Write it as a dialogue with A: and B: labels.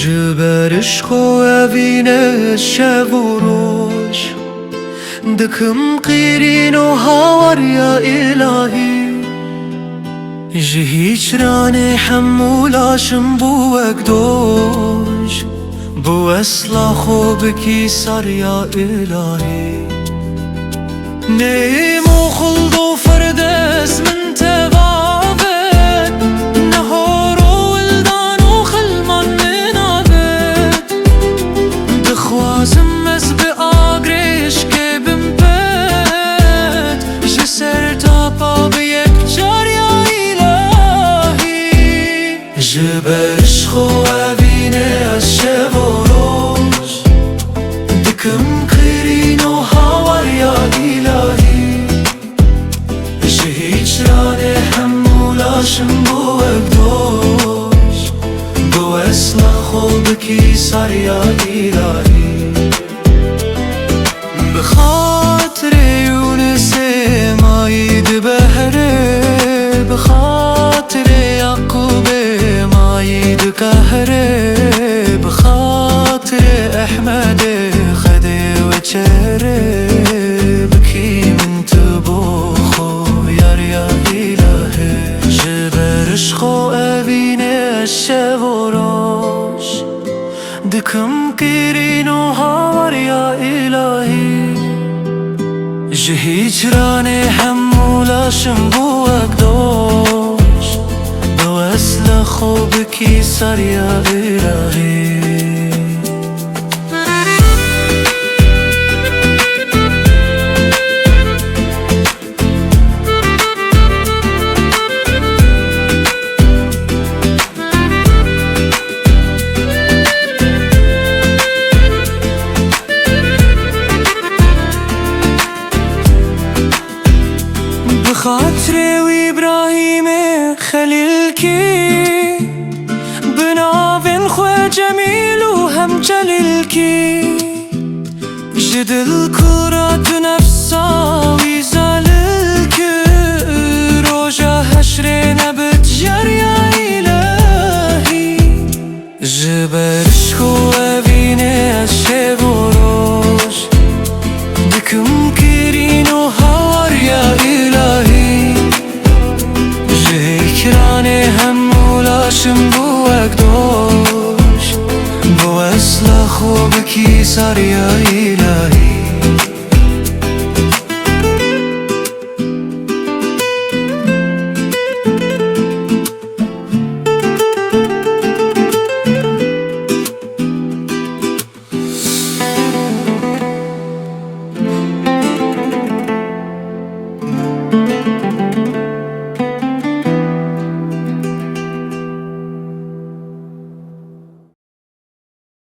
A: جبر عشق و اوین شب و روز دکم قیرین و هاور یا الهی جه هیچ رانه حمولاشم بو اکدوش بو اصلا خوب کی سر یا الهی نیم و خلد و فردس من تبابت نهار و ولدان و خلمان من عبد دخوازم از به آگرش که بمبت جسر تا پا به یک جار یا الهی جبر عشق و اوینه از شب و روز دکم قیرین و هاور یا الهی جه هیچ رانه حمولاشم بو اکدوش بو اصلا خوب کی سر یا الهی بخاطر یونس ماید بهره بخاطر یعقوب ماید قهره بخاطر احمد خده و چهره بکی من تبوخو یار یا الهه جبر عشق و اوینه شب و روز دکم قیرین و هاور یا الهی جه هیچ رانه حمولاشم بو اکدوش بو اصل خوب کی سر یا الهی بخاطر و ابراهیم خلیل کی بناوین خو جمیل و هم جلیل کی جدل کرات نفسا وی زالل کی روژا حشر نبت جار یا الهی جبر عشق و اوینه از شب و روز دکم قیرین و هاور یا الهی رانه حمولاشم بو اکدوش بو اصلا خوب کی سر یا الهی